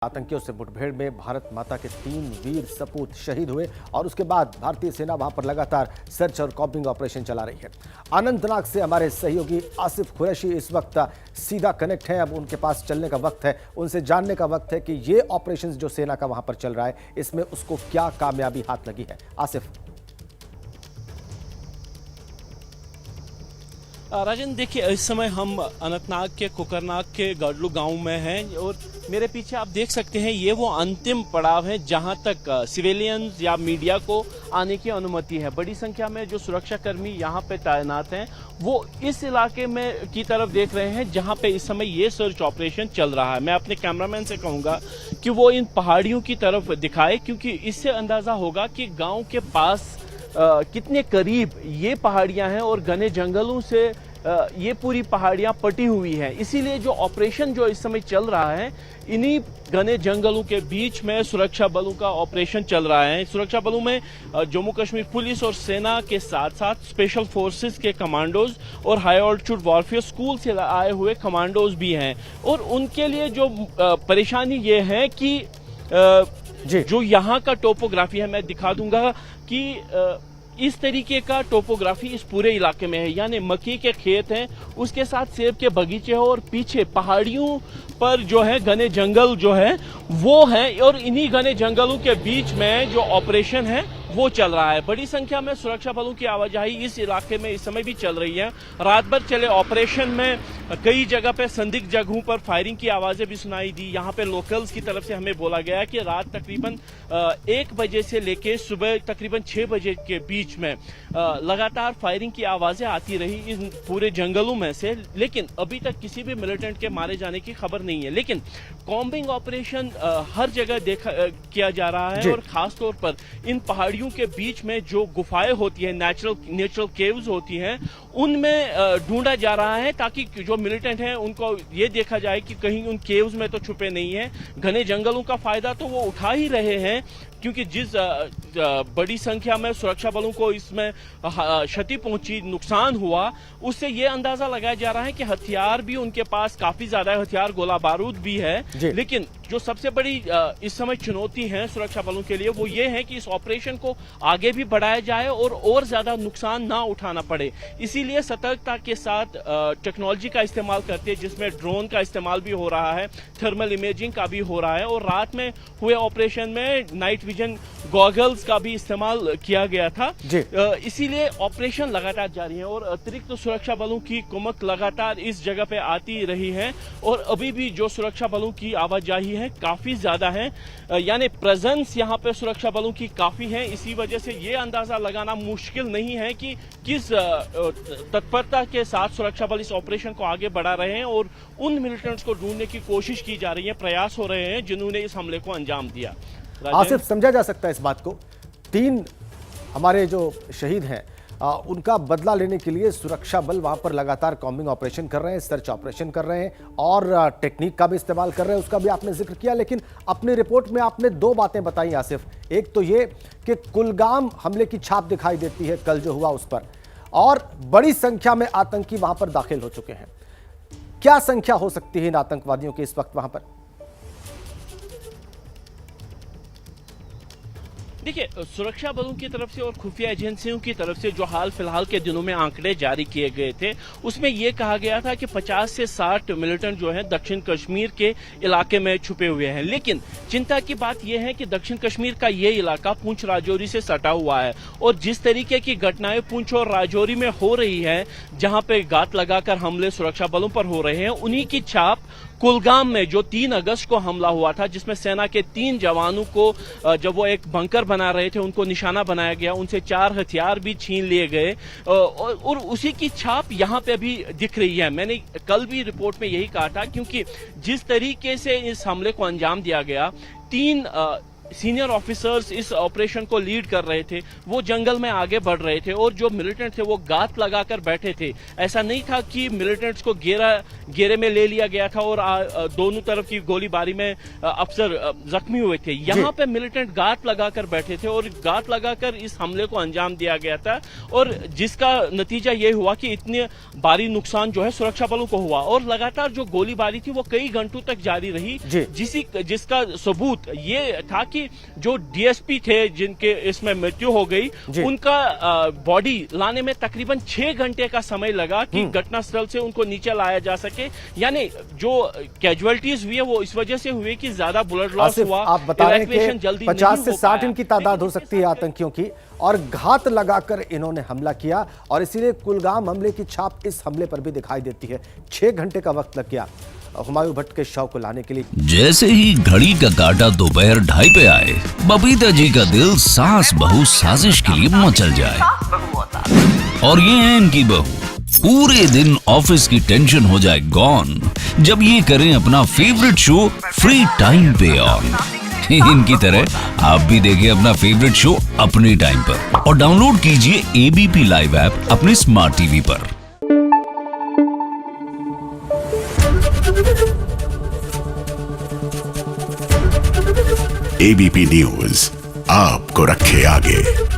आतंकियों से मुठभेड़ में भारत माता के 3 वीर सपूत शहीद हुए और उसके बाद भारतीय सेना वहां पर लगातार सर्च और कॉम्बिंग ऑपरेशन चला रही है। अनंतनाग से हमारे सहयोगी आसिफ कुरैशी इस वक्त सीधा कनेक्ट हैं। अब उनके पास चलने का वक्त है, उनसे जानने का वक्त है कि ये ऑपरेशन जो सेना का वहां पर चल रहा है इसमें उसको क्या कामयाबी हाथ लगी है। आसिफ। राजन, देखिए, इस समय हम अनंतनाग के कुकरनाग के गडलू गांव में हैं और मेरे पीछे आप देख सकते हैं ये वो अंतिम पड़ाव है जहां तक सिविलियंस या मीडिया को आने की अनुमति है। बड़ी संख्या में जो सुरक्षाकर्मी यहां पे तैनात हैं वो इस इलाके में की तरफ देख रहे हैं जहां पे इस समय ये सर्च ऑपरेशन चल रहा है। मैं अपने कैमरामैन से कहूंगा कि वो इन पहाड़ियों की तरफ दिखाए, क्योंकि इससे अंदाजा होगा कि गाँव के पास कितने करीब ये पहाड़ियां हैं और घने जंगलों से ये पूरी पहाड़ियां पटी हुई हैं। इसीलिए जो ऑपरेशन जो इस समय चल रहा है, इन्हीं घने जंगलों के बीच में सुरक्षा बलों का ऑपरेशन चल रहा है। सुरक्षा बलों में जम्मू कश्मीर पुलिस और सेना के साथ साथ स्पेशल फोर्सेस के कमांडोज और हाई ऑल्टीट्यूड वॉरफेयर स्कूल से आए हुए कमांडोज भी हैं। और उनके लिए जो परेशानी ये है कि जो यहाँ का टोपोग्राफी है, मैं दिखा दूंगा कि इस तरीके का टोपोग्राफी इस पूरे इलाके में है। यानी मक्की के खेत हैं, उसके साथ सेब के बगीचे हैं और पीछे पहाड़ियों पर जो है घने जंगल जो है वो है, और इन्हीं घने जंगलों के बीच में जो ऑपरेशन है वो चल रहा है। बड़ी संख्या में सुरक्षा बलों की आवाजाही इस इलाके में इस समय भी चल रही है। रात भर चले ऑपरेशन में कई जगह पे संदिग्ध जगहों पर फायरिंग की आवाजें भी सुनाई दी। यहाँ पे लोकल्स की तरफ से हमें बोला गया कि रात तकरीबन 1 बजे से लेके सुबह तकरीबन 6 बजे के बीच में लगातार फायरिंग की आवाजें आती रही इन पूरे जंगलों में से, लेकिन अभी तक किसी भी मिलिटेंट के मारे जाने की खबर नहीं है। लेकिन कॉम्बिंग ऑपरेशन हर जगह किया जा रहा है और खासतौर पर इन पहाड़ियों के बीच में जो गुफाएं होती है, नेचुरल केव्स होती हैं, उनमें ढूंढा जा रहा है ताकि जो मिलिटेंट हैं उनको ये देखा जाए कि कहीं उन केव्स में तो छुपे नहीं है। घने जंगलों का फायदा तो वो उठा ही रहे हैं, क्योंकि जिस बड़ी संख्या में सुरक्षा बलों को इसमें क्षति पहुंची, नुकसान हुआ, उससे ये अंदाजा लगाया जा रहा है कि हथियार भी उनके पास काफी ज्यादा है, हथियार गोला बारूद भी है। लेकिन जो सबसे बड़ी इस समय चुनौती है सुरक्षा बलों के लिए वो ये है कि इस ऑपरेशन को आगे भी बढ़ाया जाए और ज्यादा नुकसान ना उठाना पड़े। इसीलिए सतर्कता के साथ टेक्नोलॉजी का इस्तेमाल करते हैं, जिसमें ड्रोन का इस्तेमाल भी हो रहा है, थर्मल इमेजिंग का भी हो रहा है, और रात में हुए ऑपरेशन में नाइट विजन गॉगल्स का भी इस्तेमाल किया गया था। इसीलिए ऑपरेशन लगातार जारी है और अतिरिक्त सुरक्षा बलों की कुमक लगातार इस जगह पे आती रही है और अभी भी जो सुरक्षा बलों की आवाजाही है काफी ज्यादा है। यानी प्रेजेंस यहाँ पे सुरक्षा बलों की काफी है। इसी वजह से ये अंदाजा लगाना मुश्किल नहीं है कि किस तत्परता के साथ सुरक्षा बल इस ऑपरेशन को आगे बढ़ा रहे हैं और उन मिलिटेंट्स को ढूंढने की कोशिश की जा रही है, प्रयास हो रहे हैं जिन्होंने इस हमले को अंजाम दिया। आसिफ, समझा जा सकता है इस बात को, 3 हमारे जो शहीद हैं उनका बदला लेने के लिए सुरक्षा बल वहां पर लगातार कॉम्बिंग ऑपरेशन कर रहे हैं, सर्च ऑपरेशन कर रहे हैं और टेक्निक का भी इस्तेमाल कर रहे हैं, उसका भी आपने जिक्र किया। लेकिन अपनी रिपोर्ट में आपने 2 बातें बताई आसिफ। एक तो ये कि कुलगाम हमले की छाप दिखाई देती है कल जो हुआ उस पर, और बड़ी संख्या में आतंकी वहां पर दाखिल हो चुके हैं। क्या संख्या हो सकती है इन आतंकवादियों की इस वक्त वहां पर? देखिए, सुरक्षा बलों की तरफ से और खुफिया एजेंसियों की तरफ से जो हाल फिलहाल के दिनों में आंकड़े जारी किए गए थे, उसमें यह कहा गया था कि 50 से 60 मिलिटेंट जो है दक्षिण कश्मीर के इलाके में छुपे हुए हैं। लेकिन चिंता की बात यह है कि दक्षिण कश्मीर का ये इलाका पुंछ राजौरी से सटा हुआ है और जिस तरीके की घटनाएं पुंछ और राजौरी में हो रही है, जहां पे घात लगाकर हमले सुरक्षा बलों पर हो रहे हैं, उन्हीं की छाप कुलगाम में जो 3 अगस्त को हमला हुआ था, जिसमें सेना के 3 जवानों को जब वो एक बंकर बना रहे थे उनको निशाना बनाया गया, उनसे 4 हथियार भी छीन लिए गए और उसी की छाप यहाँ पे अभी दिख रही है। मैंने कल भी रिपोर्ट में यही कहा था, क्योंकि जिस तरीके से इस हमले को अंजाम दिया गया, 3 सीनियर ऑफिसर्स इस ऑपरेशन को लीड कर रहे थे वो जंगल में आगे बढ़ रहे थे और जो मिलिटेंट थे वो गात लगाकर बैठे थे। ऐसा नहीं था कि मिलिटेंट्स को घेरे में ले लिया गया था और दोनों तरफ की गोलीबारी में अफसर जख्मी हुए थे। यहाँ पे मिलिटेंट गात लगाकर बैठे थे और गात लगाकर इस हमले को अंजाम दिया गया था और जिसका नतीजा ये हुआ कि इतने भारी नुकसान जो है सुरक्षा बलों को हुआ और लगातार जो गोलीबारी थी वो कई घंटों तक जारी रही, जिसका सबूत ये था कि जो डीएसपी थे जिनके इसमें मृत्यु हो गई उनका बॉडी लाने में तकरीबन 6 घंटे का समय लगा कि घटनास्थल से उनको नीचे लाया जा सके। यानी जो कैजुअलिटीज हुई है वो इस वजह से हुई कि ज्यादा ब्लड लॉस हुआ। आप बता रहे हैं कि 50 से 60 इनकी तादाद हो सकती है आतंकियों की और घात लगाकर इन्होंने हमला किया और इसीलिए कुलगाम हमले की छाप इस हमले पर भी दिखाई देती है। 6 घंटे का वक्त लग गया हुमायूं भट्ट के शव को लाने के लिए। जैसे ही घड़ी का काटा दोपहर 2:30 पे आए, बबीता जी का दिल सास बहू साजिश के लिए मचल जाए। और ये है इनकी बहू, पूरे दिन ऑफिस की टेंशन हो जाए गॉन जब ये करें अपना फेवरेट शो फ्री टाइम पे ऑन। इनकी तरह आप भी देखिए अपना फेवरेट शो अपने टाइम पर और डाउनलोड कीजिए एबीपी लाइव ऐप अपने स्मार्ट टीवी पर। एबीपी न्यूज आपको रखे आगे।